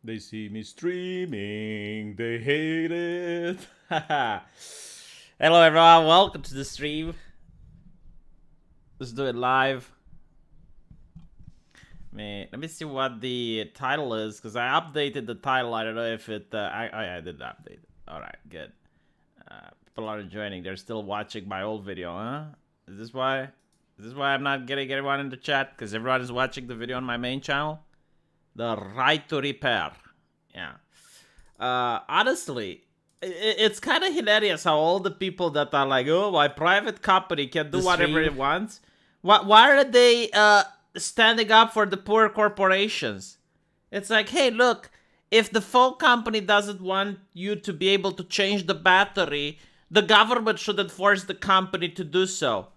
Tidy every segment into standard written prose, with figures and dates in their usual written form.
They see me streaming, they hate it. Hello everyone, welcome to the stream. Let's do it live. Man, let me see what the title is, because I updated the title. I don't know if it... I did update it. Alright, good. People aren't joining. They're still watching my old video, huh? Is this why? Is this why I'm not getting everyone in the chat? Because everyone is watching the video on my main channel? The right to repair. Yeah. Honestly, it's kind of hilarious how all the people that are like, oh, my private company can do whatever it wants. Why are they standing up for the poor corporations? It's like, hey, look, if the phone company doesn't want you to be able to change the battery, the government shouldn't force the company to do so.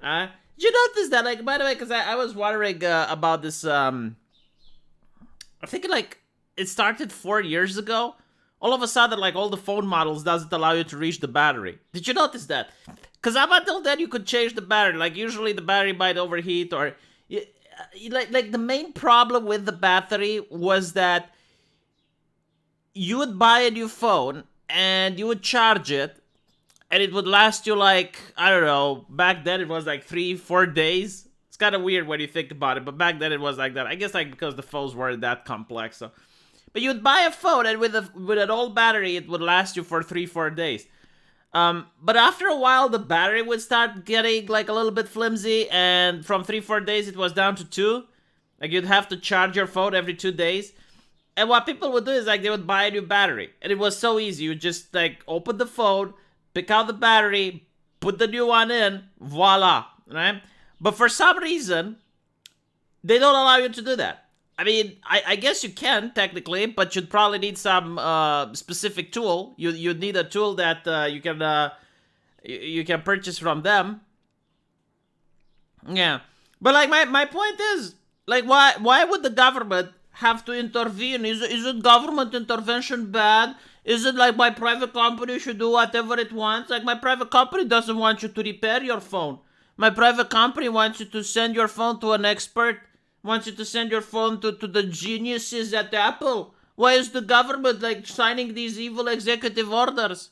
Did you notice that? Like, by the way, because I was wondering about this... I think like it started 4 years ago. All of a sudden, like all the phone models doesn't allow you to reach the battery. Did you notice that? Because up until then, you could change the battery. Like usually the battery might overheat or... Like the main problem with the battery was that you would buy a new phone and you would charge it and it would last you like, I don't know, back then it was like 3-4 days. It's kind of weird when you think about it, but back then it was like that. I guess like because the phones weren't that complex. So, but you would buy a phone and with an old battery, it would last you for 3-4 days. But after a while, the battery would start getting like a little bit flimsy, and from 3-4 days, it was down to 2. Like you'd have to charge your phone every 2 days. And what people would do is like they would buy a new battery, and it was so easy. You would just like open the phone, pick out the battery, put the new one in, voila, right? But for some reason, they don't allow you to do that. I mean, I guess you can, technically, but you'd probably need some specific tool. You'd need a tool that you can purchase from them. Yeah. But, like, my point is, like, why would the government have to intervene? Is it government intervention bad? Is it like my private company should do whatever it wants? Like, my private company doesn't want you to repair your phone. My private company wants you to send your phone to an expert, wants you to send your phone to the geniuses at Apple. Why is the government like signing these evil executive orders?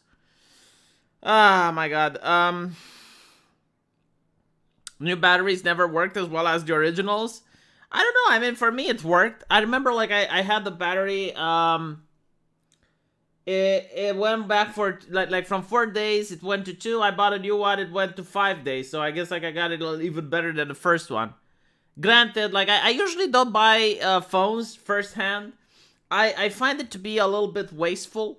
Ah, my God. New batteries never worked as well as the originals. I don't know. I mean, for me, it worked. I remember like I had the battery, it went back for like from 4 days it went to 2. I bought a new one, it went to 5 days, so I guess like I got it even better than the first one. Granted, like I usually don't buy phones firsthand. I find it to be a little bit wasteful.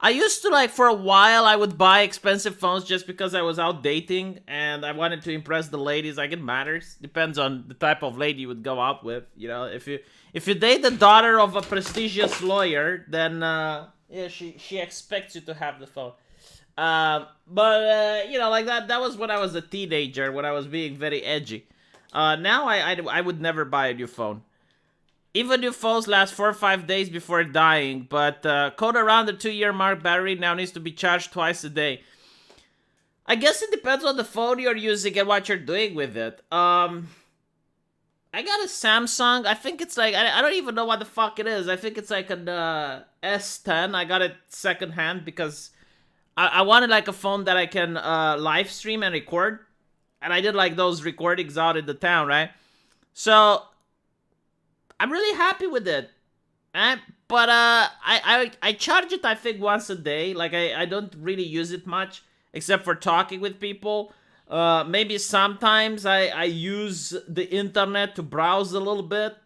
I used to like for a while I would buy expensive phones just because I was out dating and I wanted to impress the ladies. Like it matters. Depends on the type of lady you would go out with. You know, if you date the daughter of a prestigious lawyer, then yeah, she expects you to have the phone. But you know, like that was when I was a teenager, when I was being very edgy. Now I would never buy a new phone. Even new phones last 4 or 5 days before dying, but code around the 2-year mark, battery now needs to be charged twice a day. I guess it depends on the phone you're using and what you're doing with it. I got a Samsung. I think it's like, I don't even know what the fuck it is. I think it's like an S10. I got it secondhand because I wanted like a phone that I can live stream and record. And I did like those recordings out in the town, right? So I'm really happy with it. But I charge it I think once a day. Like I don't really use it much except for talking with people. Maybe sometimes I use the internet to browse a little bit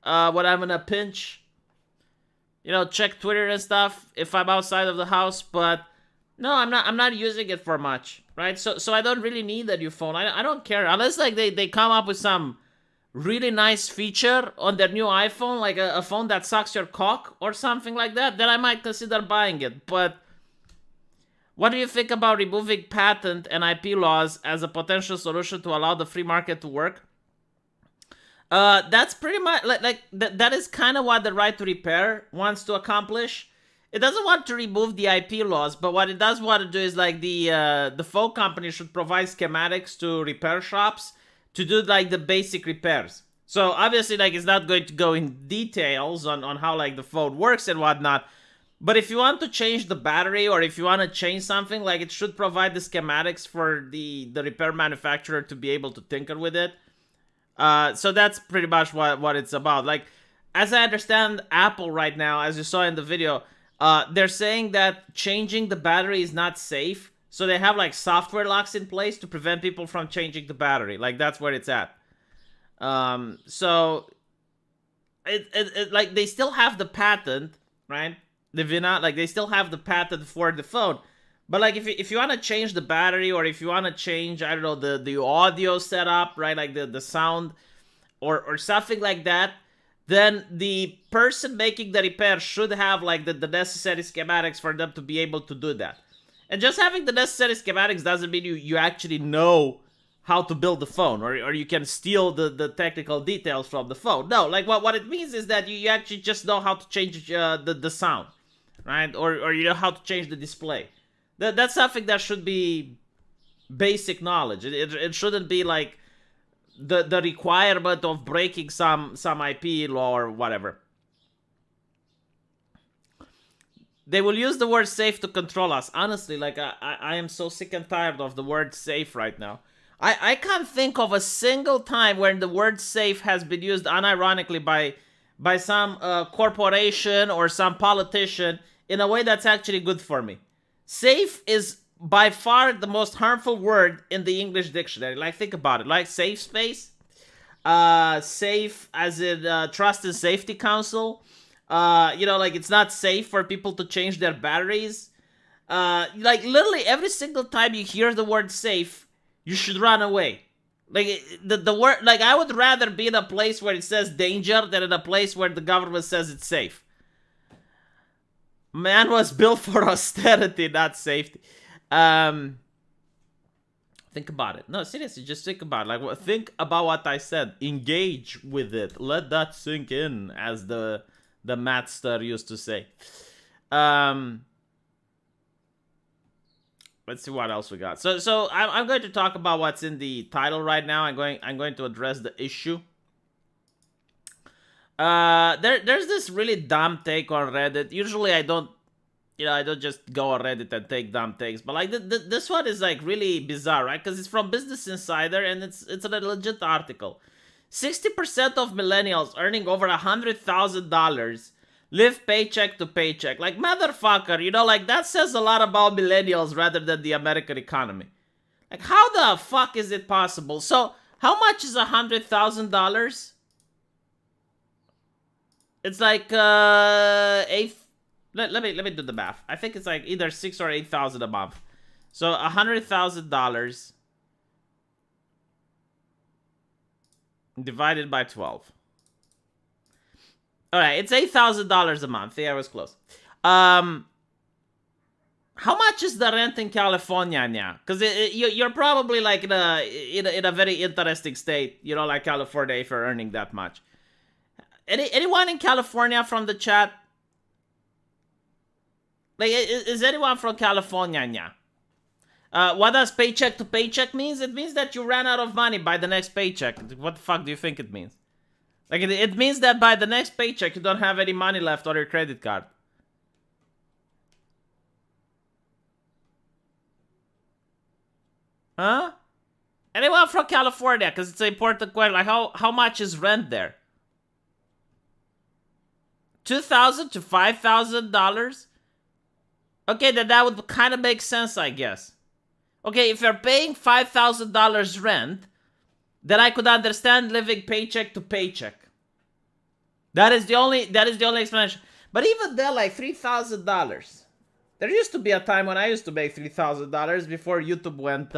when I'm in a pinch. You know, check Twitter and stuff if I'm outside of the house. But no, I'm not using it for much, right? So I don't really need a new phone. I don't care unless like they come up with some really nice feature on their new iPhone, like a phone that sucks your cock or something like that. Then I might consider buying it. But what do you think about removing patent and IP laws as a potential solution to allow the free market to work? That's pretty much that is kind of what the right to repair wants to accomplish. It doesn't want to remove the IP laws, but what it does want to do is like the phone company should provide schematics to repair shops to do like the basic repairs. So obviously, like, it's not going to go in details on how like the phone works and whatnot. But if you want to change the battery or if you want to change something, like, it should provide the schematics for the repair manufacturer to be able to tinker with it. So that's pretty much what it's about. Like, as I understand Apple right now, as you saw in the video, they're saying that changing the battery is not safe. So they have like software locks in place to prevent people from changing the battery. Like, that's where it's at. So it like, they still have the patent, right? Livina, like, they still have the patent for the phone. But like, if you want to change the battery, or if you want to change, I don't know, the audio setup, right? Like the sound or something like that, then the person making the repair should have like the necessary schematics for them to be able to do that. And just having the necessary schematics doesn't mean you actually know how to build the phone, or you can steal the technical details from the phone. No, like, what it means is that you actually just know how to change the sound, right? Or you know how to change the display. That's something that should be basic knowledge. It shouldn't be like the requirement of breaking some IP law or whatever. They will use the word safe to control us. Honestly, like, I am so sick and tired of the word safe right now. I can't think of a single time when the word safe has been used unironically by some corporation or some politician in a way that's actually good for me. Safe is by far the most harmful word in the English dictionary. Like, think about it. Like, safe space, safe as in Trust and Safety Council. You know, like, it's not safe for people to change their batteries. Like, literally every single time you hear the word safe, you should run away. Like, the word, like, I would rather be in a place where it says danger than in a place where the government says it's safe. Man was built for austerity, not safety. Think about it. No, seriously, just think about it. Like, think about what I said. Engage with it. Let that sink in, as the Mattster used to say. Let's see what else we got. So I'm going to talk about what's in the title right now. I'm going to address the issue. There's this really dumb take on Reddit. Usually I don't just go on Reddit and take dumb takes, but like this one is like really bizarre, right? Because it's from Business Insider and it's a legit article. 60% of millennials earning over $100,000 live paycheck to paycheck. Like, motherfucker, you know, like, that says a lot about millennials rather than the American economy. Like, how the fuck is it possible? So, how much is $100,000? It's like eight. Let me do the math. I think it's like either 6,000 or 8,000 a month. So $100,000 divided by 12. All right, it's $8,000 a month. Yeah, I was close. How much is the rent in California now? Because you're probably like in a very interesting state, you know, like California, if you're earning that much. Anyone in California from the chat? Like, is anyone from California now? What does paycheck to paycheck means? It means that you ran out of money by the next paycheck. What the fuck do you think it means? Like, it means that by the next paycheck, you don't have any money left on your credit card. Huh? Anyone from California? Because it's an important question. Like, how much is rent there? $2,000 to $5,000? Okay, then that would kind of make sense, I guess. Okay, if you're paying $5,000 rent, then I could understand living paycheck to paycheck. That is the only explanation. But even then, like, $3,000. There used to be a time when I used to make $3,000 before YouTube went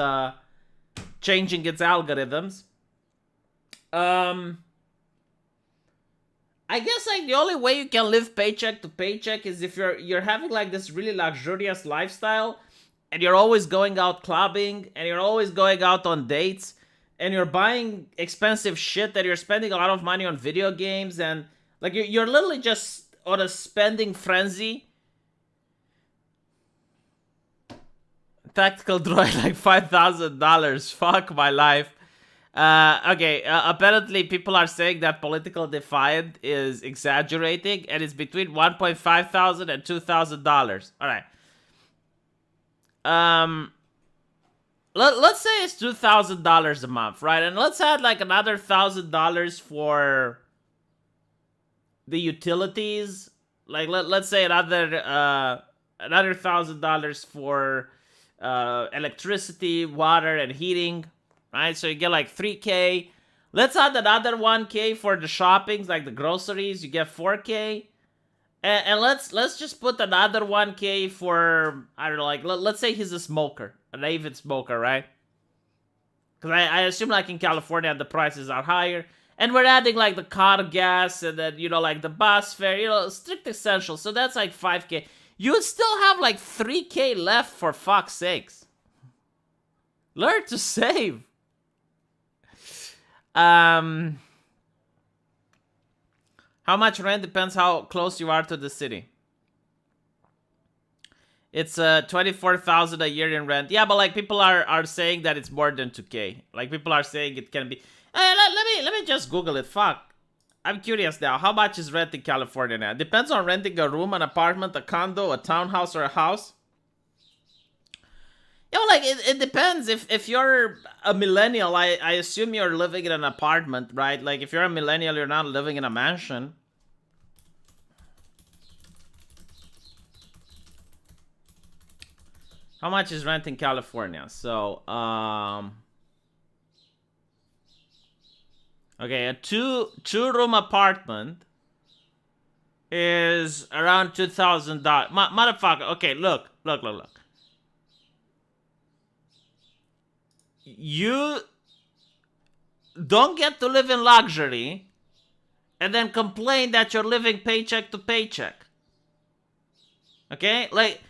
changing its algorithms. I guess, like, the only way you can live paycheck to paycheck is if you're having like this really luxurious lifestyle, and you're always going out clubbing, and you're always going out on dates, and you're buying expensive shit, that you're spending a lot of money on video games, and like you're literally just on a spending frenzy. Tactical droid, like $5,000. Fuck my life. Okay, apparently people are saying that political defiant is exaggerating, and it's between 1.5 thousand and $2,000. All right. Um, let's say it's $2,000 a month, right? And let's add like another $1,000 for the utilities. Like let's say another $1,000 for electricity, water, and heating, right? So you get like 3K. Let's add another 1K for the shoppings, like the groceries. You get 4K. And let's just put another 1K for, I don't know, like let's say he's a smoker, an avid smoker, right? Because I assume like in California the prices are higher, and we're adding like the car gas and then like the bus fare, strict essentials. So that's like 5K. You would still have like 3K left, for fuck's sakes. Learn to save. How much rent depends how close you are to the city. It's 24,000 a year in rent. Yeah, but like people are saying that it's more than 2K. Like people are saying it can be. Let me just Google it. Fuck. I'm curious now. How much is rent in California now? Depends on renting a room, an apartment, a condo, a townhouse, or a house. Yeah, well, like it depends. If you're a millennial, I assume you're living in an apartment, right? Like if you're a millennial, you're not living in a mansion. How much is rent in California? So, okay, a two-room apartment is around $2,000. Motherfucker. Okay, look. You don't get to live in luxury and then complain that you're living paycheck to paycheck. Okay? Like,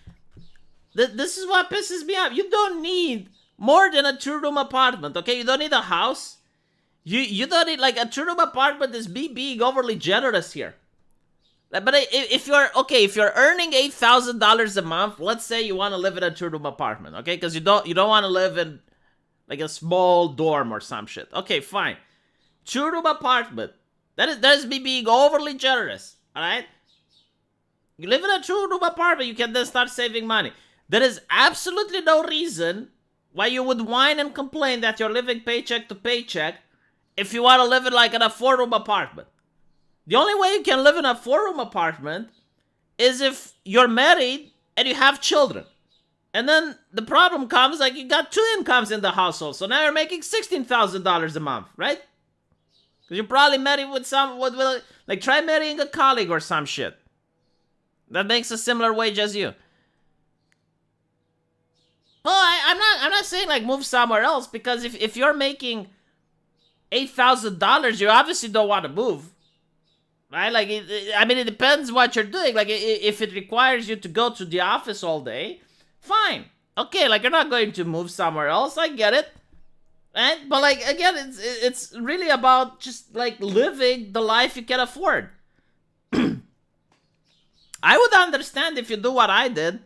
this is what pisses me off. You don't need more than a two-room apartment, okay? You don't need a house. You don't need, like, a two-room apartment is me being overly generous here. But if you're earning $8,000 a month, let's say you want to live in a two-room apartment, okay? Because you don't want to live in like a small dorm or some shit. Okay, fine. Two-room apartment. That is me being overly generous. Alright? You live in a two-room apartment, you can then start saving money. There is absolutely no reason why you would whine and complain that you're living paycheck to paycheck if you want to live in like in a four-room apartment. The only way you can live in a four-room apartment is if you're married and you have children. And then the problem comes, like, you got two incomes in the household. So now you're making $16,000 a month, right? Because you're probably married with like, try marrying a colleague or some shit that makes a similar wage as you. Well, I'm not saying, like, move somewhere else. Because if you're making $8,000, you obviously don't want to move. Right? Like, it depends what you're doing. Like, if it requires you to go to the office all day, fine. Okay, like, you're not going to move somewhere else. I get it. Right? But, like, again, it's really about just, like, living the life you can afford. I would understand if you do what I did.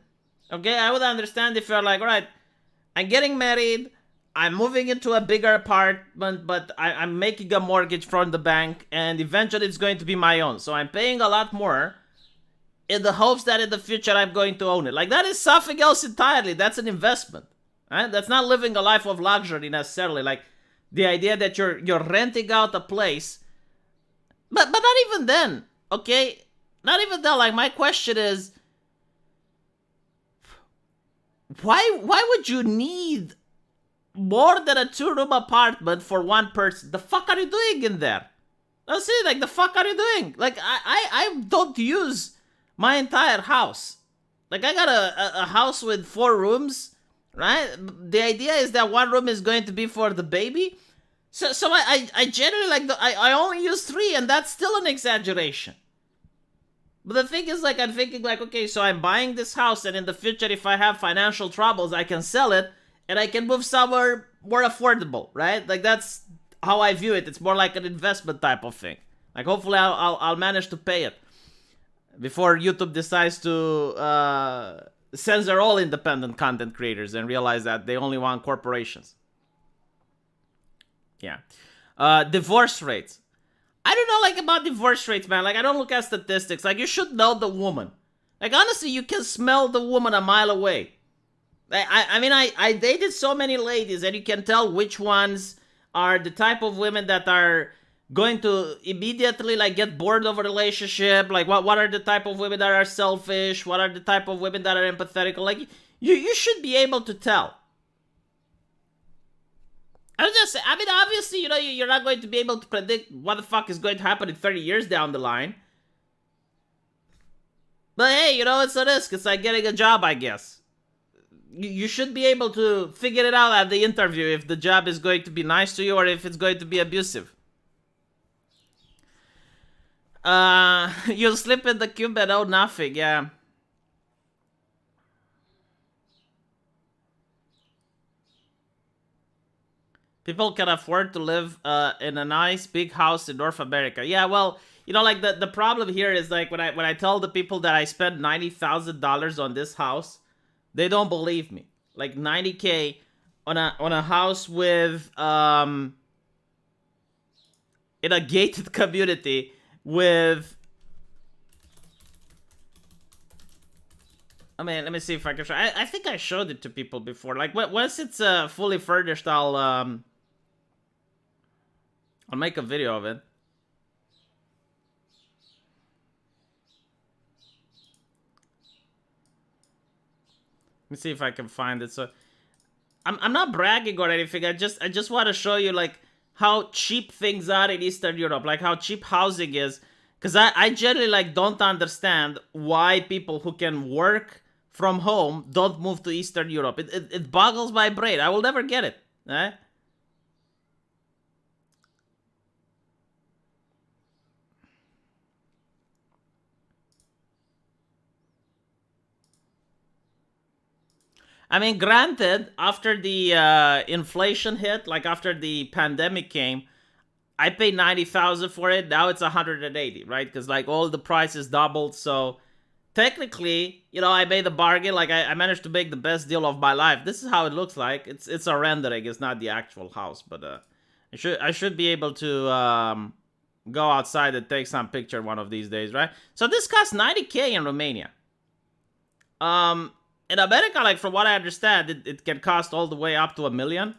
Okay? I would understand if you're like, all right, I'm getting married. I'm moving into a bigger apartment, but I'm making a mortgage from the bank, and eventually it's going to be my own. So I'm paying a lot more in the hopes that in the future I'm going to own it. Like, that is something else entirely. That's an investment. Right? That's not living a life of luxury necessarily. Like, the idea that you're renting out a place. But not even then, okay? Not even then. Like, my question is, why would you need more than a two-room apartment for one person? The fuck are you doing in there? That's it. Like, the fuck are you doing? Like, I don't use my entire house. Like, I got a house with 4 rooms, right? The idea is that one room is going to be for the baby. So I generally, like, I only use 3, and that's still an exaggeration. But the thing is, like, I'm thinking, like, okay, so I'm buying this house, and in the future, if I have financial troubles, I can sell it, and I can move somewhere more affordable, right? Like, that's how I view it. It's more like an investment type of thing. Like, hopefully I'll manage to pay it before YouTube decides to censor all independent content creators and realize that they only want corporations. Yeah. Divorce rates. I don't know, like, about divorce rates, man. Like, I don't look at statistics. Like, you should know the woman. Like, honestly, you can smell the woman a mile away. I mean, I dated so many ladies, and you can tell which ones are the type of women that are going to immediately, like, get bored of a relationship. Like, what are the type of women that are selfish? What are the type of women that are empathetic? Like, you should be able to tell. I mean, obviously, you know, you're not going to be able to predict what the fuck is going to happen in 30 years down the line. But hey, you know, it's a risk. It's like getting a job, I guess. You should be able to figure it out at the interview if the job is going to be nice to you or if it's going to be abusive. You'll slip in the cube and owe nothing, yeah. People can afford to live in a nice big house in North America. Yeah, well, you know, like the problem here is like when I tell the people that I spent $90,000 on this house, they don't believe me. Like 90K on a house with in a gated community with. I mean, let me see if I can show. I think I showed it to people before. Like once it's fully furnished, I'll make a video of it. Let me see if I can find it. So, I'm not bragging or anything. I just want to show you like how cheap things are in Eastern Europe, like how cheap housing is. Because I generally like don't understand why people who can work from home don't move to Eastern Europe. It boggles my brain. I will never get it. Eh? I mean, granted, after the inflation hit, like after the pandemic came, I paid 90,000 for it. Now it's 180, right? Because like all the prices doubled. So technically, you know, I made a bargain. Like I managed to make the best deal of my life. This is how it looks like. It's a rendering. It's not the actual house, but I should be able to go outside and take some picture one of these days, right? So this costs 90K in Romania. In America, like from what I understand, it can cost all the way up to $1 million.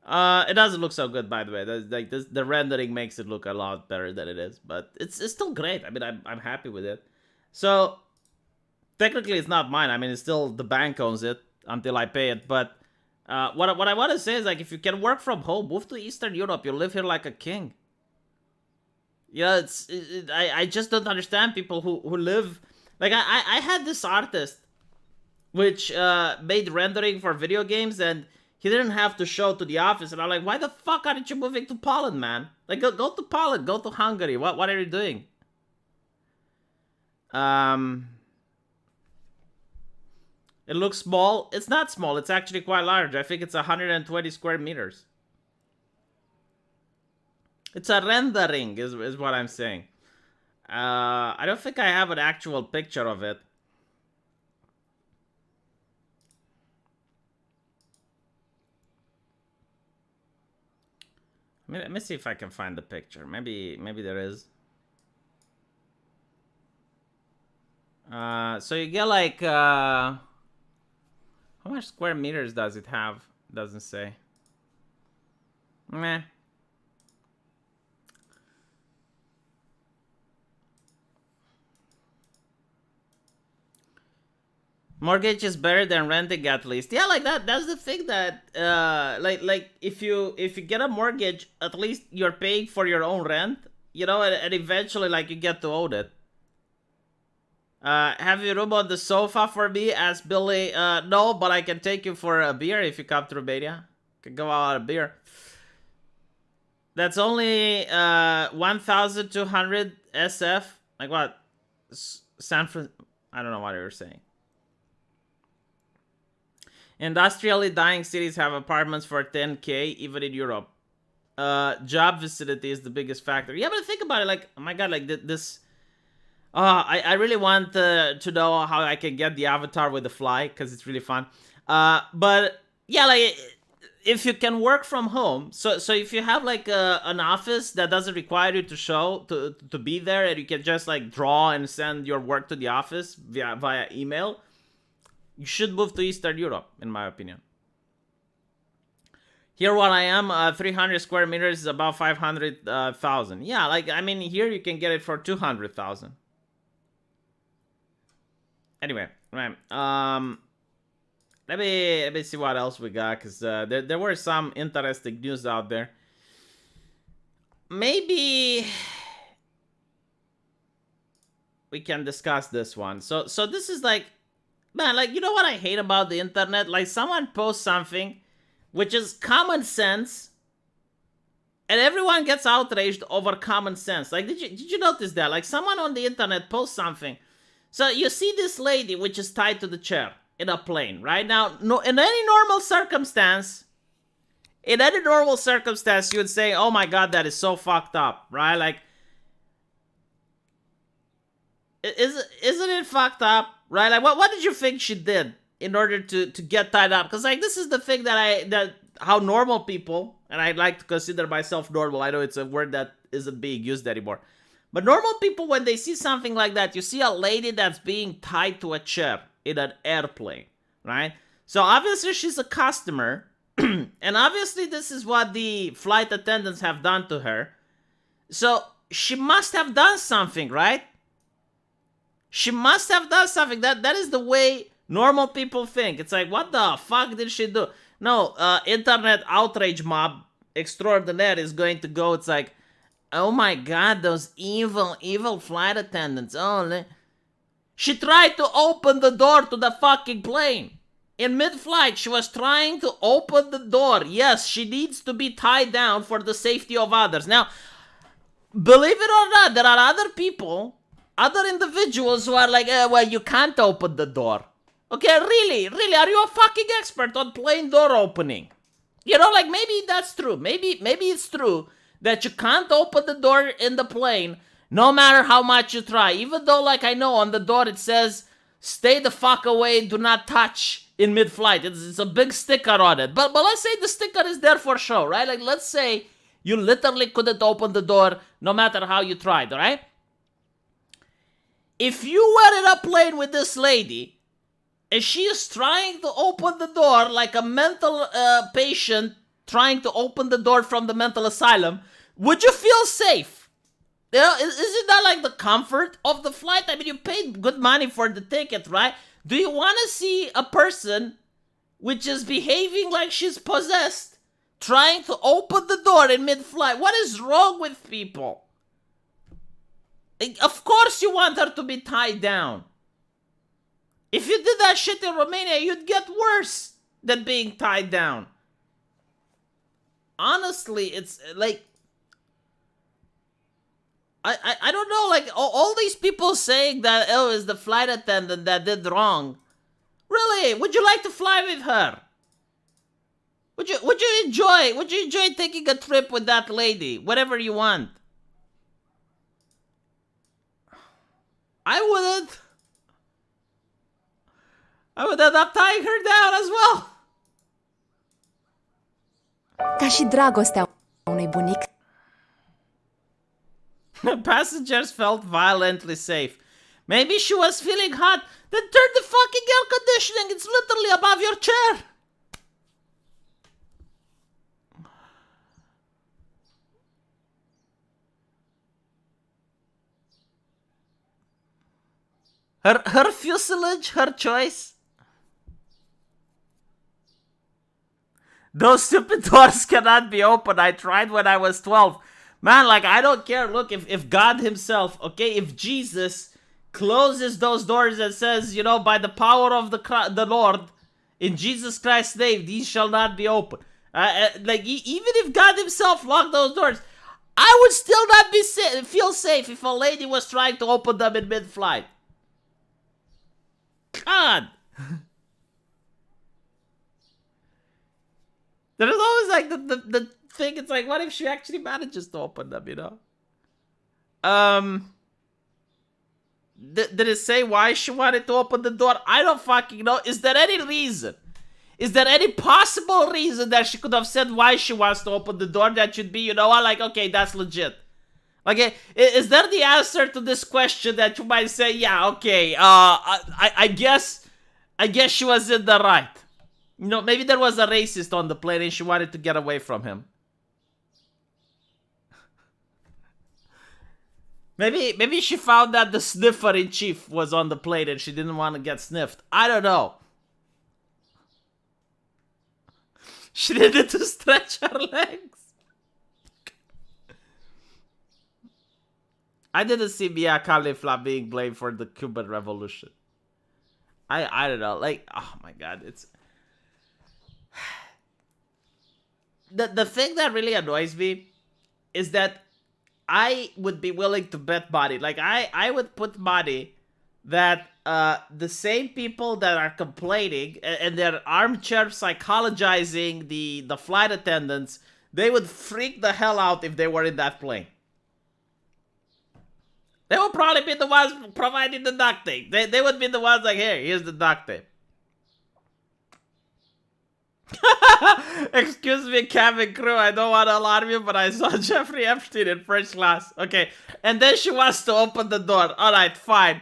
It doesn't look so good, by the way. Like the rendering makes it look a lot better than it is, but it's still great. I mean, I'm happy with it. So technically, it's not mine. I mean, it's still the bank owns it until I pay it. But what I want to say is like, if you can work from home, move to Eastern Europe. You live here like a king. Yeah, I just don't understand people who live like I had this artist which made rendering for video games, and he didn't have to show to the office. And I'm like, why the fuck aren't you moving to Poland, man? Like, go to Poland, go to Hungary. What are you doing? It looks small. It's not small. It's actually quite large. I think it's 120 square meters. It's a rendering, is what I'm saying. I don't think I have an actual picture of it. Let me see if I can find the picture. Maybe there is. So you get like how much square meters does it have? Doesn't say. Meh. Mortgage is better than renting, at least. Yeah, like that's the thing that like if you get a mortgage, at least you're paying for your own rent, you know, and eventually like you get to own it. Have you room on the sofa for me? Asked Billy. No, but I can take you for a beer if you come to Romania. Can go out a beer. That's only 1,200 SF. Like what? San Fran. I don't know what you were saying. Industrially dying cities have apartments for 10K, even in Europe. Job vicinity is the biggest factor. Yeah, but think about it. Like, oh my god, like this. I really want to know how I can get the avatar with the fly, because it's really fun. But yeah, like if you can work from home, so if you have like an office that doesn't require you to show to be there, and you can just like draw and send your work to the office via email, you should move to Eastern Europe, in my opinion. Here, what I am, 300 square meters is about 500,000. Yeah, like I mean, here you can get it for 200,000. Anyway, right. Let me see what else we got, because there were some interesting news out there. Maybe we can discuss this one. So this is like, man, like, you know what I hate about the internet? Like, someone posts something which is common sense, and everyone gets outraged over common sense. Like, did you notice that? Like, someone on the internet posts something. So you see this lady which is tied to the chair in a plane, right? Now, no, in any normal circumstance, you would say, oh my god, that is so fucked up, right? Like, isn't it fucked up, right? Like, what did you think she did in order to get tied up? Because, like, this is the thing that how normal people, and I'd like to consider myself normal, I know it's a word that isn't being used anymore, but normal people, when they see something like that, you see a lady that's being tied to a chair in an airplane, right? So obviously she's a customer, and obviously this is what the flight attendants have done to her. So she must have done something, right? She must have done something. That is the way normal people think. It's like, what the fuck did she do? No, internet outrage mob extraordinaire is going to go, it's like, oh my god, those evil flight attendants. Oh, she tried to open the door to the fucking plane. In mid-flight, she was trying to open the door. Yes, she needs to be tied down for the safety of others. Now, believe it or not, there are other people, other individuals who are like, well, you can't open the door. Okay, really, are you a fucking expert on plane door opening? You know, like, maybe that's true. Maybe it's true that you can't open the door in the plane no matter how much you try. Even though, like, I know on the door it says, stay the fuck away, do not touch in mid-flight. It's a big sticker on it. But let's say the sticker is there for show, right? Like, let's say you literally couldn't open the door no matter how you tried, right? If you were in a plane with this lady, and she is trying to open the door like a mental patient trying to open the door from the mental asylum, would you feel safe? You know, isn't that like the comfort of the flight? I mean, you paid good money for the ticket, right? Do you want to see a person which is behaving like she's possessed, trying to open the door in mid-flight? What is wrong with people? Of course you want her to be tied down. If you did that shit in Romania, you'd get worse than being tied down. Honestly, it's like, I don't know, like, all these people saying that, oh, it's the flight attendant that did wrong. Really? Would you like to fly with her? Would you enjoy taking a trip with that lady? Whatever you want. I wouldn't. I would end up tying her down as well. Ca și dragostea unui bunic. Passengers felt violently safe. Maybe she was feeling hot. Then turn the fucking air conditioning. It's literally above your chair. Her fuselage, her choice. Those stupid doors cannot be opened. I tried when I was 12. Man, like, I don't care. Look, if God himself, okay, if Jesus closes those doors and says, you know, by the power of the Lord, in Jesus Christ's name, these shall not be opened. Like, even if God himself locked those doors, I would still not feel safe if a lady was trying to open them in mid-flight. God. There's always like the thing, it's like, what if she actually manages to open them, you know? Did it say why she wanted to open the door? I don't fucking know. Is there any reason? Is there any possible reason that she could have said why she wants to open the door that should be, you know what, like, okay, that's legit? Like, is there the answer to this question that you might say, yeah, okay, I guess she was in the right. You know, maybe there was a racist on the plane and she wanted to get away from him. Maybe she found that the sniffer in chief was on the plane and she didn't want to get sniffed. I don't know. She needed to stretch her legs. I didn't see Mia Khalifa being blamed for the Cuban Revolution. I don't know. Like, oh my god, it's... The thing that really annoys me is that I would be willing to bet money. Like, I would put money that the same people that are complaining and they're armchair psychologizing the flight attendants, they would freak the hell out if they were in that plane. They would probably be the ones providing the duct tape. They would be the ones like, here's the duct tape. Excuse me, cabin crew, I don't want to alarm you, but I saw Jeffrey Epstein in first class. Okay, and then she wants to open the door. Alright, fine.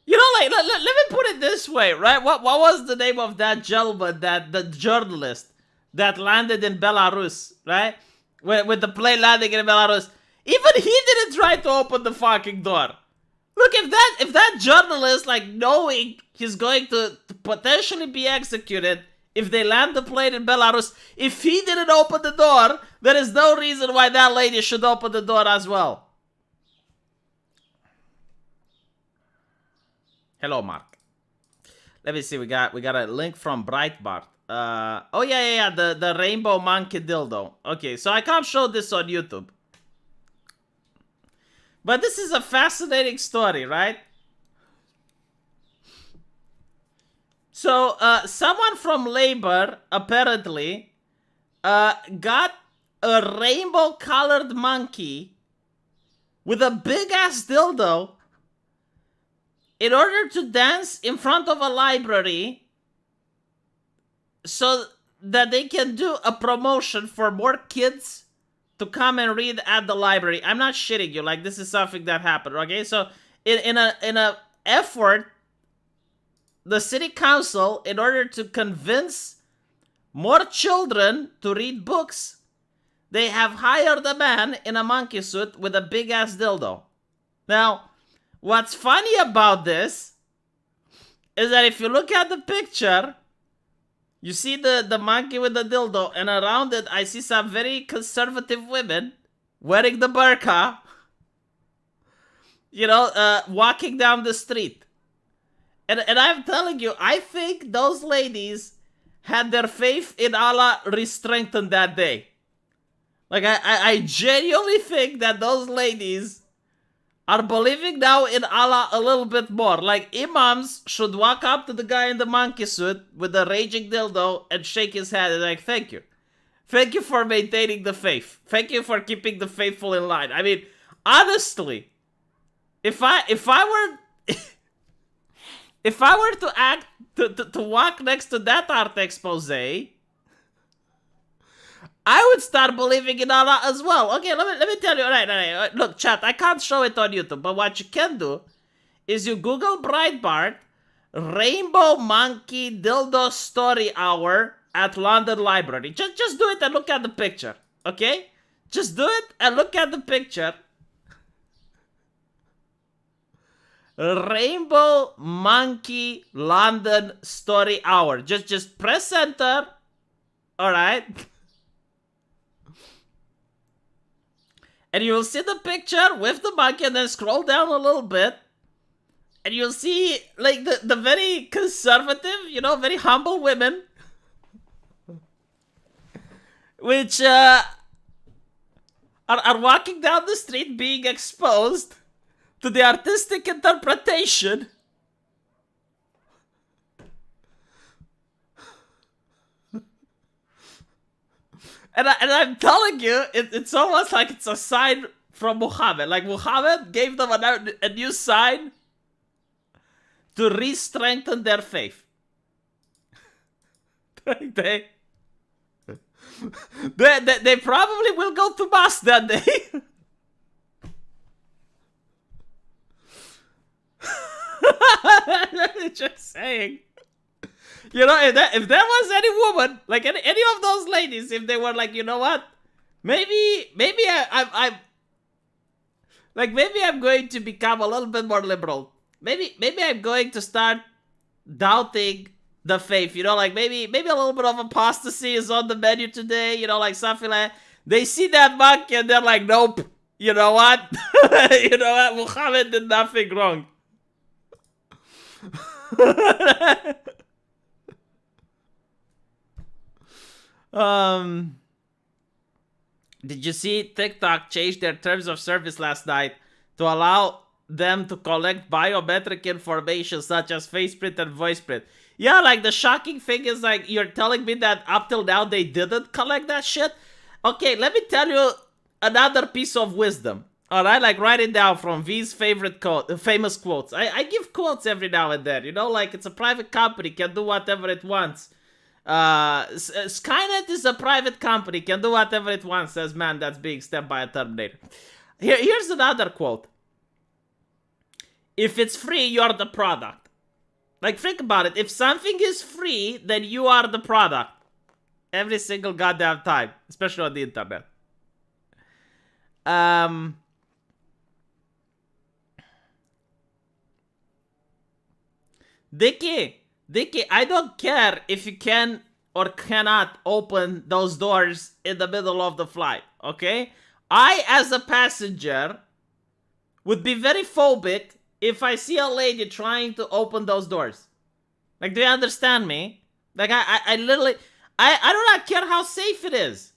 You know, like, let me put it this way, right? What was the name of that gentleman, the journalist that landed in Belarus, right? With the plane landing in Belarus. Even he didn't try to open the fucking door. Look, if that journalist, like, knowing he's going to potentially be executed if they land the plane in Belarus, if he didn't open the door, there is no reason why that lady should open the door as well. Hello, Mark. Let me see. We got a link from Breitbart. Oh yeah. The rainbow monkey dildo. Okay, so I can't show this on YouTube. But this is a fascinating story, right? So, someone from Labor, apparently, got a rainbow-colored monkey with a big-ass dildo in order to dance in front of a library so that they can do a promotion for more kids to come and read at the library. I'm not shitting you. Like, this is something that happened, okay? So, in a effort, the city council, in order to convince more children to read books, they have hired a man in a monkey suit with a big-ass dildo. Now, what's funny about this is that if you look at the picture, you see the monkey with the dildo, and around it, I see some very conservative women wearing the burqa, you know, walking down the street. And I'm telling you, I think those ladies had their faith in Allah re-strengthened that day. Like, I genuinely think that those ladies are believing now in Allah a little bit more. Like, imams should walk up to the guy in the monkey suit with the raging dildo and shake his head and like, thank you. Thank you for maintaining the faith. Thank you for keeping the faithful in line. I mean, honestly, if I were if I were to act to walk next to that art expose, I would start believing in Allah as well. Okay, let me tell you. All right. Look, chat, I can't show it on YouTube, but what you can do is you Google Breitbart Rainbow Monkey Dildo Story Hour at London Library. Just do it and look at the picture, okay? Just do it and look at the picture. Rainbow Monkey London Story Hour. Just press enter. All right. And you'll see the picture with the monkey, and then scroll down a little bit. And you'll see, like, the very conservative, you know, very humble women. Which, are walking down the street being exposed to the artistic interpretation And I'm telling you, it's almost like it's a sign from Muhammad. Like, Muhammad gave them a new sign to re-strengthen their faith. Like they probably will go to mass that day. Just saying. You know, if there was any woman, like any of those ladies, if they were like, you know what, maybe I'm like, maybe I'm going to become a little bit more liberal. Maybe I'm going to start doubting the faith. You know, like maybe a little bit of apostasy is on the menu today. You know, like something like they see that monk and they're like, nope. You know what? You know what? Muhammad did nothing wrong. Did you see TikTok change their terms of service last night to allow them to collect biometric information such as face print and voice print? Yeah, like the shocking thing is like you're telling me that up till now they didn't collect that shit? Okay, let me tell you another piece of wisdom. Alright, like write it down from V's famous quotes. I give quotes every now and then, you know, like it's a private company, can do whatever it wants. Skynet is a private company, can do whatever it wants, says man that's being stabbed by a Terminator. Here's another quote. If it's free, you're the product. Like, think about it. If something is free, then you are the product. Every single goddamn time, especially on the internet. Dicky, I don't care if you can or cannot open those doors in the middle of the flight, okay? I, as a passenger, would be very phobic if I see a lady trying to open those doors. Like, do you understand me? Like, I literally, I do not care how safe it is.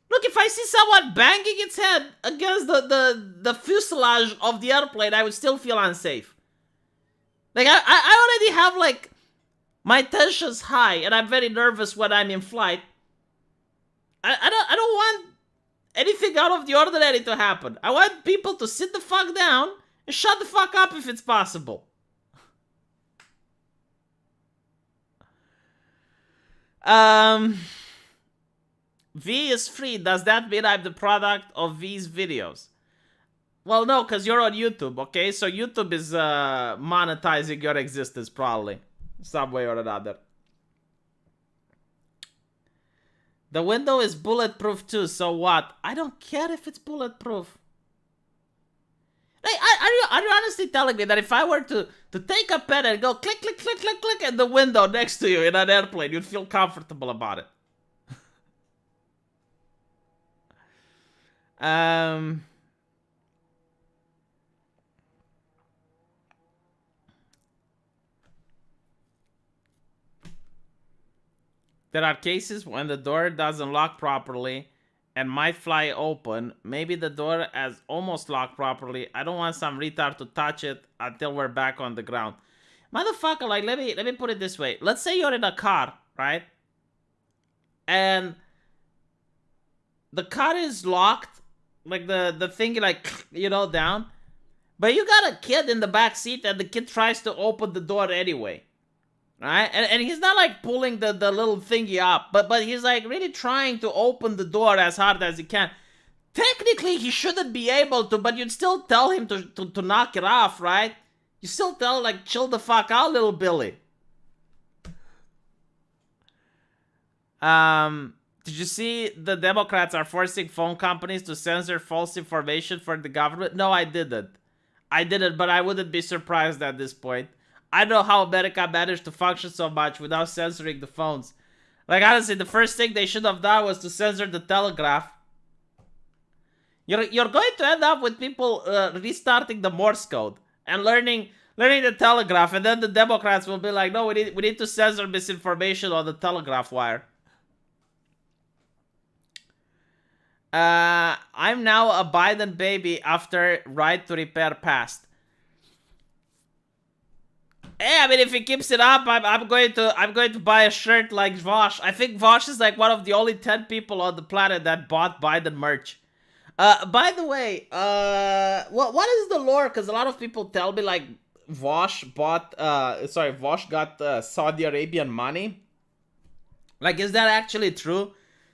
Look, if I see someone banging its head against the fuselage of the airplane, I would still feel unsafe. Like, I already have, like, my tension's high, and I'm very nervous when I'm in flight. I don't want anything out of the ordinary to happen. I want people to sit the fuck down and shut the fuck up if it's possible. V is free. Does that mean I'm the product of V's videos? Well, no, because you're on YouTube, okay? So YouTube is monetizing your existence, probably. Some way or another. The window is bulletproof too, so what? I don't care if it's bulletproof. Like, are you honestly telling me that if I were to take a pen and go click, click, click, click, click at the window next to you in an airplane, you'd feel comfortable about it? There are cases when the door doesn't lock properly and might fly open. Maybe the door has almost locked properly. I don't want some retard to touch it until we're back on the ground. Motherfucker, like, let me put it this way. Let's say you're in a car, right? And the car is locked, like the thing, like, you know, down. But you got a kid in the back seat and the kid tries to open the door anyway. Right? And he's not like pulling the little thingy up, but he's like really trying to open the door as hard as he can. Technically, he shouldn't be able to, but you'd still tell him to knock it off, right? You still tell, like, chill the fuck out, little Billy. Did you see the Democrats are forcing phone companies to censor false information for the government? No, I didn't. But I wouldn't be surprised at this point. I don't know how America managed to function so much without censoring the phones. Like, honestly, the first thing they should have done was to censor the telegraph. You're going to end up with people restarting the Morse code and learning the telegraph, and then the Democrats will be like, no, we need to censor misinformation on the telegraph wire. I'm now a Biden baby after right to repair passed. Hey, I mean, if he keeps it up, I'm going to buy a shirt like Vosh. I think Vosh is like one of the only 10 people on the planet that bought Biden merch. By the way, what is the lore? Because a lot of people tell me like Vosh got Saudi Arabian money. Like, is that actually true?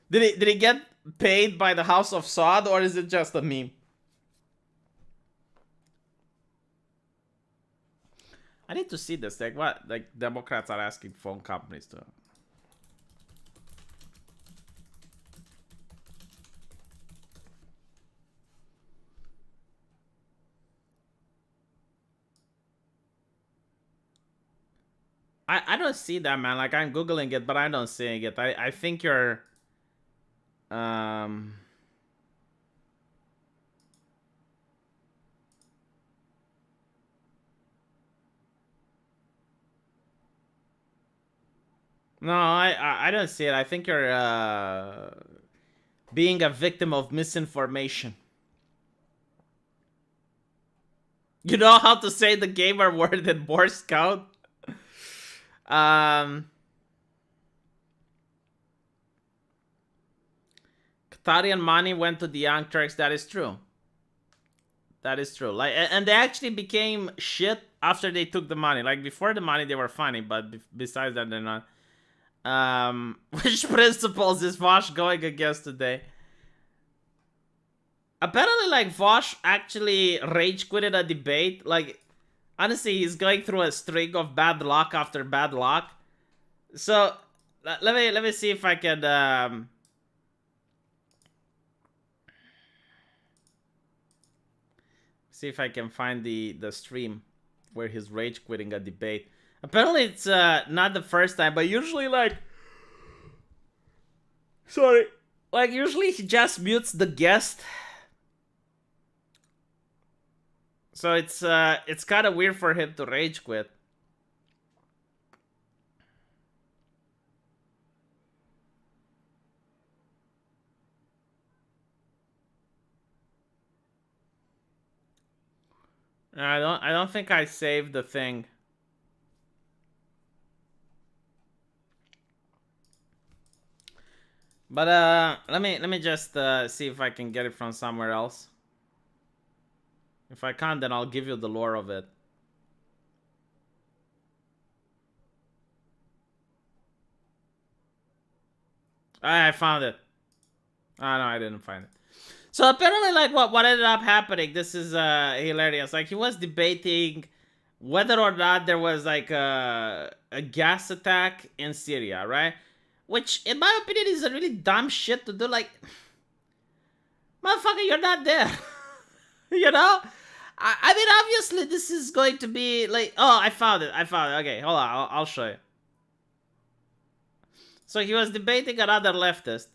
Did he get paid by the House of Saud, or is it just a meme? I need to see this. Like, what? Like, Democrats are asking phone companies to. I don't see that, man. Like, I'm Googling it, but I don't see it. I think you're... No, I don't see it. I think you're being a victim of misinformation. You know how to say the gamer word in Morse code? Qatari money went to the Young Turks. That is true. That is true. Like, and they actually became shit after they took the money. Like, before the money, they were funny, but besides that, they're not. Which principles is Vosh going against today? Apparently, like, Vosh actually rage quitted a debate. Like, honestly, he's going through a string of bad luck after bad luck. So, let me see if I can see if I can find the stream where he's rage quitting a debate. Apparently, it's not the first time, but usually, like, sorry, like, usually he just mutes the guest. So it's kind of weird for him to rage quit. I don't think I saved the thing. But let me just see if I can get it from somewhere else. If I can't, then I'll give you the lore of it. I found it. Oh no, I didn't find it. So apparently, like, what ended up happening, this is hilarious. Like, he was debating whether or not there was, like, a gas attack in Syria, right? Which, in my opinion, is a really dumb shit to do. Like, motherfucker, you're not there. You know? I mean, obviously, this is going to be, like... Oh, I found it. Okay, hold on. I'll show you. So he was debating another leftist.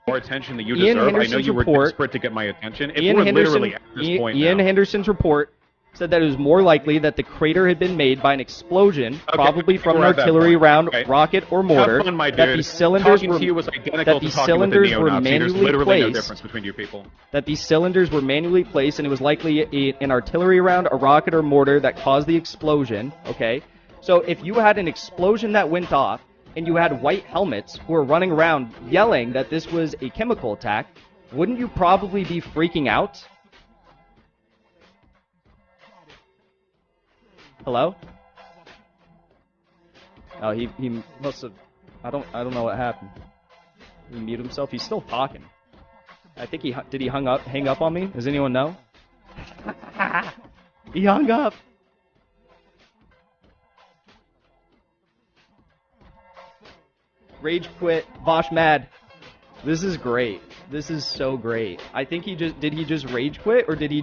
More attention that you deserve. I know you were desperate to get my attention. If we're literally at this point Ian now. Henderson's report said that it was more likely that the crater had been made by an explosion, probably from an artillery round, rocket, or mortar. Have fun, my dude. That these cylinders Talking were to you was identical that these to talking with a cylinders were neo-Nazi. There's manually literally no placed. difference between you people. That these cylinders were manually placed, and it was likely an artillery round, a rocket, or mortar that caused the explosion. Okay, so if you had an explosion that went off, and you had white helmets who were running around yelling that this was a chemical attack, wouldn't you probably be freaking out? Hello? Oh, he must have. I don't know what happened. He muted himself. He's still talking. I think he hang up on me? Does anyone know? He hung up. Rage quit. Vosh mad. This is great. This is so great. I think he just rage quit, or did he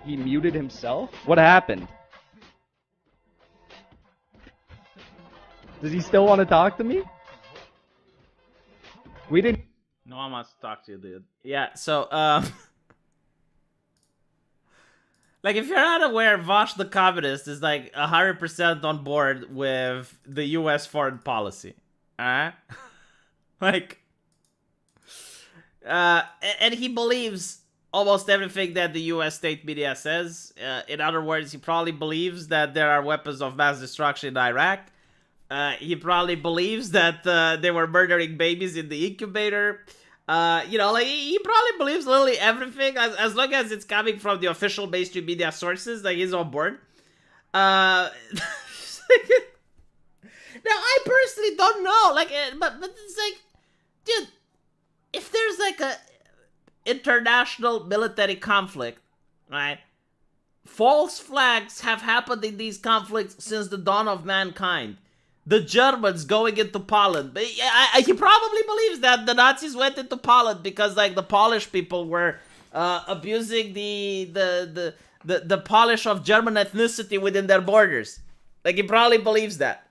muted himself? What happened? Does he still want to talk to me? We didn't. No one wants to talk to you, dude. Yeah, so, like, if you're not aware, Vosh the Communist is, like, 100% on board with the U.S. foreign policy. Like, and he believes almost everything that the U.S. state media says. In other words, he probably believes that there are weapons of mass destruction in Iraq. He probably believes that they were murdering babies in the incubator. You know, like he probably believes literally everything as long as it's coming from the official mainstream media sources. Like he's on board. Now I personally don't know. Like, but it's like, dude, if there's like a international military conflict, right? False flags have happened in these conflicts since the dawn of mankind. The Germans going into Poland. But he probably believes that the Nazis went into Poland because like the Polish people were abusing the Polish of German ethnicity within their borders. Like he probably believes that.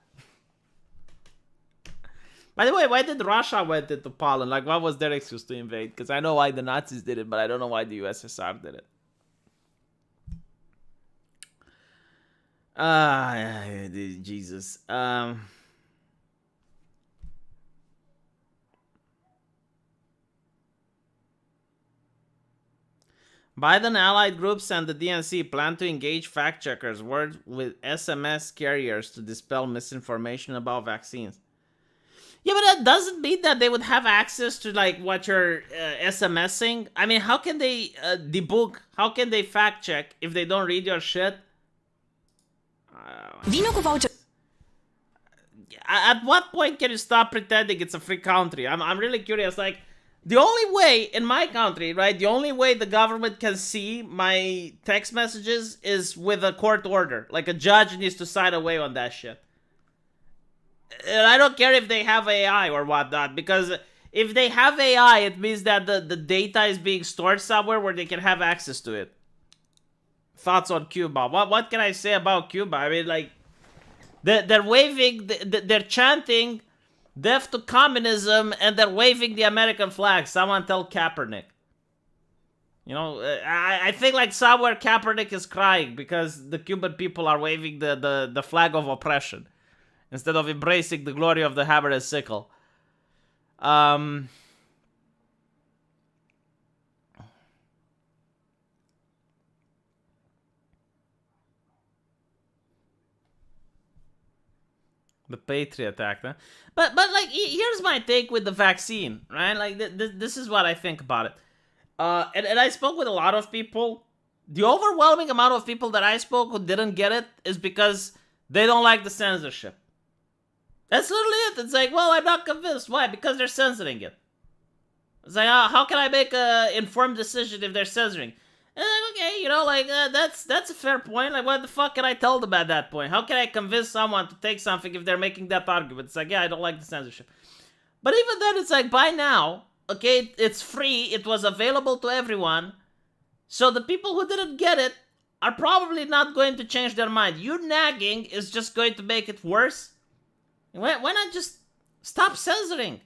By the way, why did Russia went into Poland? Like what was their excuse to invade? Because I know why the Nazis did it, but I don't know why the USSR did it. Jesus. Biden allied groups and the DNC plan to engage fact-checkers with SMS carriers to dispel misinformation about vaccines. Yeah, but that doesn't mean that they would have access to like what you're SMSing. I mean, how can they debug? How can they fact-check if they don't read your shit? Vino cu voucher. At what point can you stop pretending it's a free country? I'm really curious. Like, the only way in my country, right? The only way the government can see my text messages is with a court order. Like a judge needs to sign away on that shit. And I don't care if they have AI or whatnot, because if they have AI, it means that the data is being stored somewhere where they can have access to it. Thoughts on Cuba? What can I say about Cuba? I mean, like, they're waving, they're chanting death to communism, and they're waving the American flag. Someone tell Kaepernick. You know, I think like somewhere Kaepernick is crying because the Cuban people are waving the flag of oppression instead of embracing the glory of the hammer and sickle. The Patriot Act, huh? But like, here's my take with the vaccine, right? Like, this is what I think about it. And I spoke with a lot of people. The overwhelming amount of people that I spoke who didn't get it is because they don't like the censorship. That's literally it. It's like, well, I'm not convinced. Why? Because they're censoring it. It's like, how can I make an informed decision if they're censoring? And like, okay, you know, like, that's a fair point. Like, what the fuck can I tell them at that point? How can I convince someone to take something if they're making that argument? It's like, yeah, I don't like the censorship. But even then, it's like, by now, okay, it's free. It was available to everyone. So the people who didn't get it are probably not going to change their mind. You nagging is just going to make it worse. Why not just stop censoring?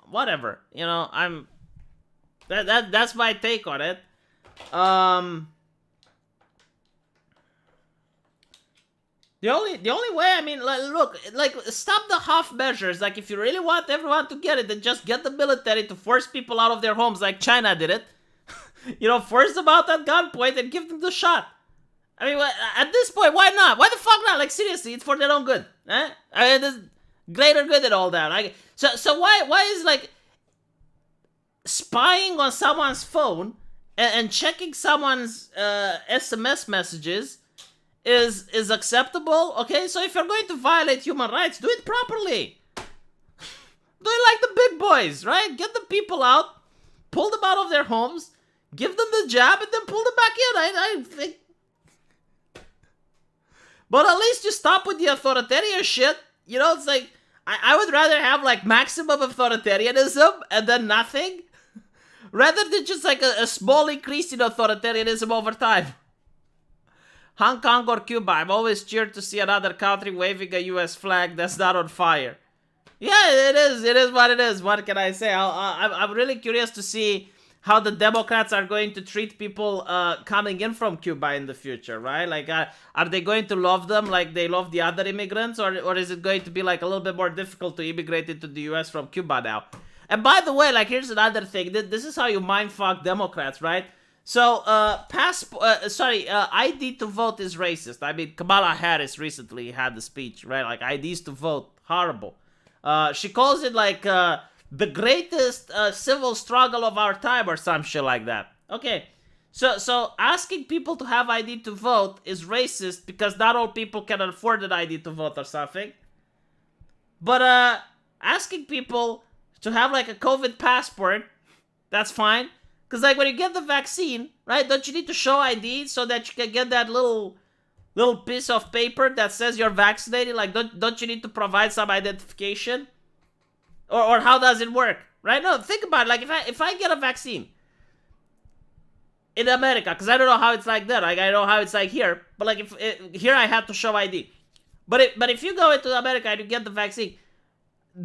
Whatever. You know, that's my take on it. The only way, I mean, look, like, stop the half measures. Like, if you really want everyone to get it, then just get the military to force people out of their homes like China did it. You know, force them out at gunpoint and give them the shot. I mean, at this point, why not? Why the fuck not? Like, seriously, it's for their own good. Eh? I mean, there's greater good and all that. Like, so why is, like, spying on someone's phone and checking someone's SMS messages is acceptable? Okay, so if you're going to violate human rights, do it properly. Do it like the big boys, right? Get the people out, pull them out of their homes, give them the jab, and then pull them back in. I think. But at least you stop with the authoritarian shit. You know, it's like, I would rather have like maximum authoritarianism and then nothing, rather than just like a small increase in authoritarianism over time. Hong Kong or Cuba, I'm always cheered to see another country waving a US flag that's not on fire. Yeah, it is what it is. What can I say? I'm really curious to see how the Democrats are going to treat people coming in from Cuba in the future, right? Like, are they going to love them like they love the other immigrants, or is it going to be like a little bit more difficult to immigrate into the US from Cuba now? And by the way, like, here's another thing. This is how you mindfuck Democrats, right? So, ID to vote is racist. I mean, Kamala Harris recently had the speech, right? Like, IDs to vote, horrible. She calls it, like, the greatest civil struggle of our time or some shit like that. Okay, so asking people to have ID to vote is racist because not all people can afford an ID to vote or something. But asking people to have like a COVID passport, that's fine. Because like when you get the vaccine, right, don't you need to show ID so that you can get that little piece of paper that says you're vaccinated? Like don't you need to provide some identification? Or how does it work? Right? No, think about it. Like if I get a vaccine in America, because I don't know how it's like there. Like I know how it's like here, but like here I have to show ID. But if you go into America and you get the vaccine,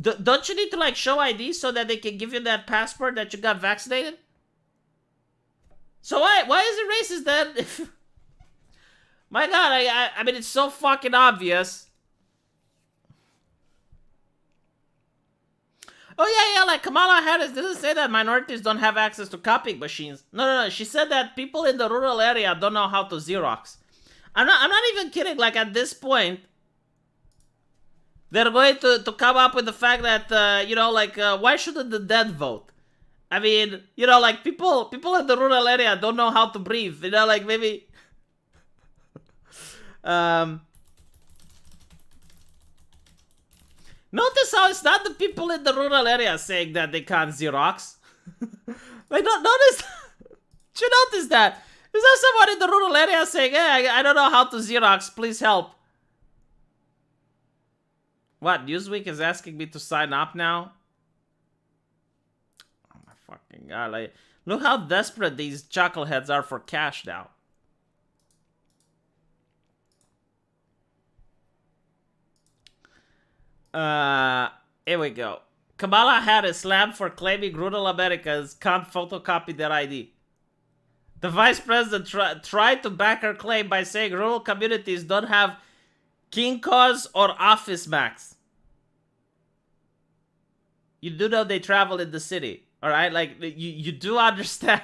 don't you need to like show ID so that they can give you that passport that you got vaccinated? So why is it racist then? My God, I mean it's so fucking obvious. Oh yeah, like Kamala Harris didn't say that minorities don't have access to copying machines. No. She said that people in the rural area don't know how to Xerox. I'm not even kidding. Like at this point, they're going to come up with the fact that why shouldn't the dead vote? I mean, like people in the rural area don't know how to breathe. Like maybe. Notice how it's not the people in the rural area saying that they can't Xerox. Like, notice. Did you notice that? Is there someone in the rural area saying, hey, I don't know how to Xerox, please help? What, Newsweek is asking me to sign up now? Oh my fucking God, like, look how desperate these chuckleheads are for cash now. Here we go. Kamala Harris slammed for claiming rural Americans can't photocopy their ID. The vice president tried to back her claim by saying rural communities don't have Kinko's or Office Max. You do know they travel in the city, alright? Like, you do understand.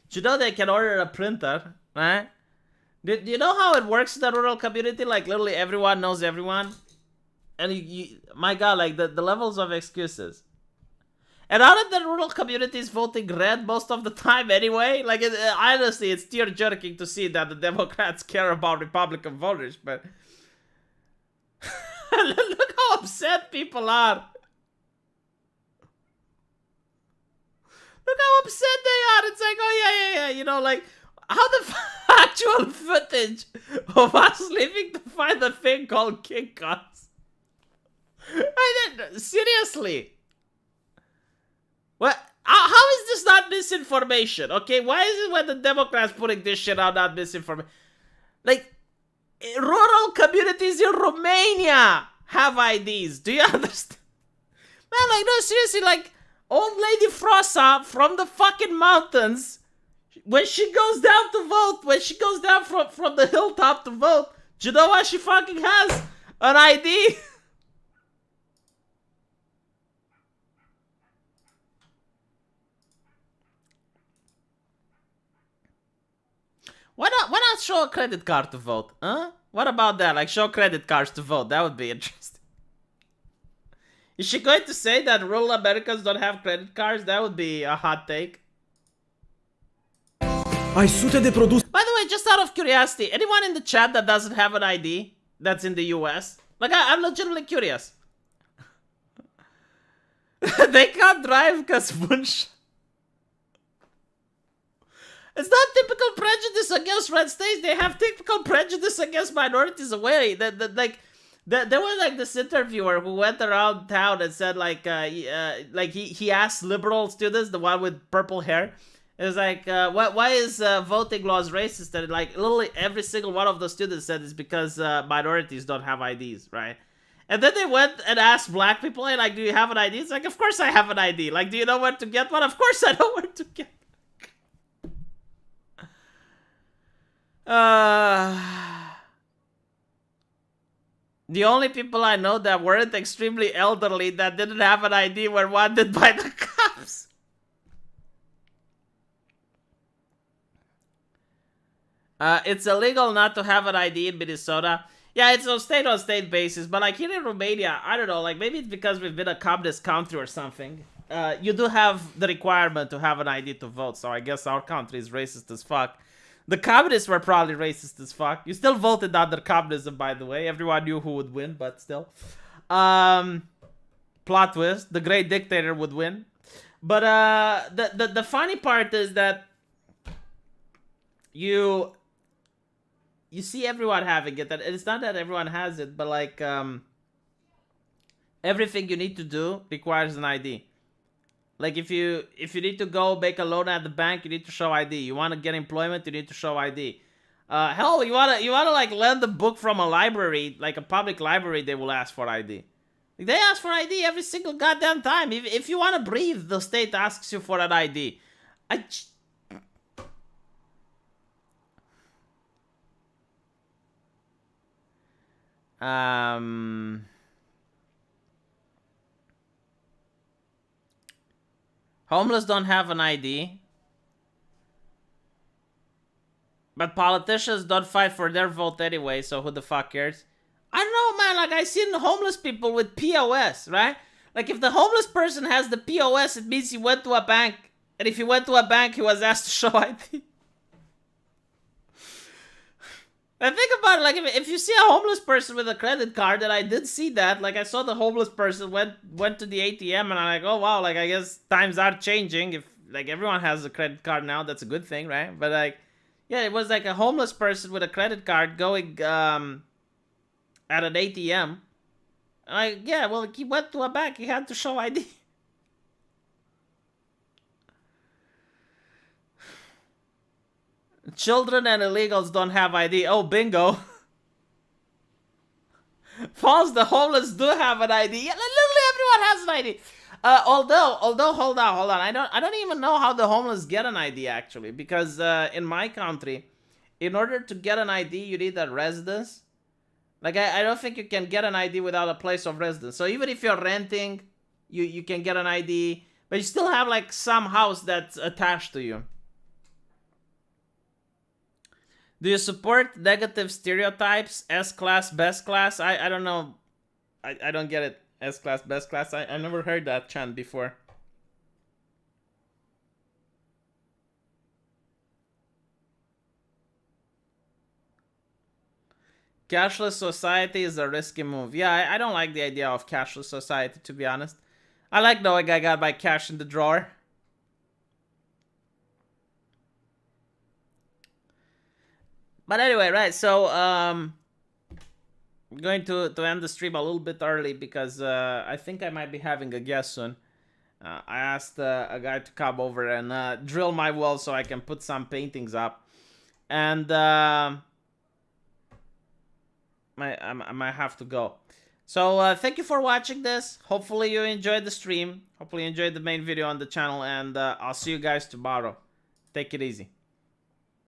Do you know they can order a printer, right? Do you know how it works in the rural community? Like, literally everyone knows everyone. And my God, like, the levels of excuses. And aren't the rural communities voting red most of the time anyway? Like, honestly, it's tear-jerking to see that the Democrats care about Republican voters, but... Look how upset people are. Look how upset they are. It's like, oh, yeah. Like... How the actual footage of us leaving to find a thing called Kinko's? Seriously. What? How is this not misinformation? Okay, why is it when the Democrats putting this shit out not misinformation? Like, rural communities in Romania have IDs. Do you understand? Man, like, no, seriously, like, old lady Frossa from the fucking mountains... When she goes down to vote, when she goes down from the hilltop to vote, do you know what she fucking has? An ID? Why not show a credit card to vote? Huh? What about that? Like, show credit cards to vote. That would be interesting. Is she going to say that rural Americans don't have credit cards? That would be a hot take. By the way, just out of curiosity, anyone in the chat that doesn't have an ID that's in the US? Like, I'm legitimately curious. They can't drive because Bunch. It's not typical prejudice against red states. They have typical prejudice against minorities away. There was like this interviewer who went around town and said he asked liberal students, the one with purple hair. It was like, why is voting laws racist? And like literally every single one of the students said it's because minorities don't have IDs, right? And then they went and asked black people, hey, like, do you have an ID? It's like, of course I have an ID. Like, do you know where to get one? Of course I know where to get one. The only people I know that weren't extremely elderly that didn't have an ID were wanted by the cops. It's illegal not to have an ID in Minnesota. Yeah, it's on state basis, but like here in Romania, I don't know, like maybe it's because we've been a communist country or something. You do have the requirement to have an ID to vote, so I guess our country is racist as fuck. The communists were probably racist as fuck. You still voted under communism, by the way. Everyone knew who would win, but still. Plot twist: the great dictator would win. But the funny part is that you see everyone having it, and it's not that everyone has it, but like everything you need to do requires an ID. Like if you need to go make a loan at the bank, you need to show ID. You want to get employment, you need to show ID. Hell, you wanna like lend a book from a library, like a public library, they will ask for ID. They ask for ID every single goddamn time. If you want to breathe, the state asks you for an ID. Homeless don't have an ID. But politicians don't fight for their vote anyway, so who the fuck cares? I don't know, man. Like, I seen homeless people with POS, right? Like, if the homeless person has the POS, it means he went to a bank. And if he went to a bank, he was asked to show ID. And think about it, like, if you see a homeless person with a credit card, and I did see that, like, I saw the homeless person went to the ATM, and I'm like, oh, wow, like, I guess times are changing. If, like, everyone has a credit card now, that's a good thing, right? But, like, yeah, it was like a homeless person with a credit card going, at an ATM. Like, yeah, well, he went to a bank, he had to show ID. Children and illegals don't have ID. Oh, bingo. False, the homeless do have an ID. Yeah, literally everyone has an ID. Although, hold on. I don't even know how the homeless get an ID, actually. Because in my country, in order to get an ID, you need a residence. Like, I don't think you can get an ID without a place of residence. So even if you're renting, you can get an ID. But you still have, like, some house that's attached to you. Do you support negative stereotypes? S-class, best class? I don't know. I don't get it. S-class, best class? I never heard that chant before. Cashless society is a risky move. Yeah, I don't like the idea of cashless society, to be honest. I like knowing I got my cash in the drawer. But anyway, right, so, I'm going to end the stream a little bit early because I think I might be having a guest soon. I asked a guy to come over and drill my wall so I can put some paintings up. And I might have to go. So thank you for watching this. Hopefully you enjoyed the stream. Hopefully you enjoyed the main video on the channel. And I'll see you guys tomorrow. Take it easy.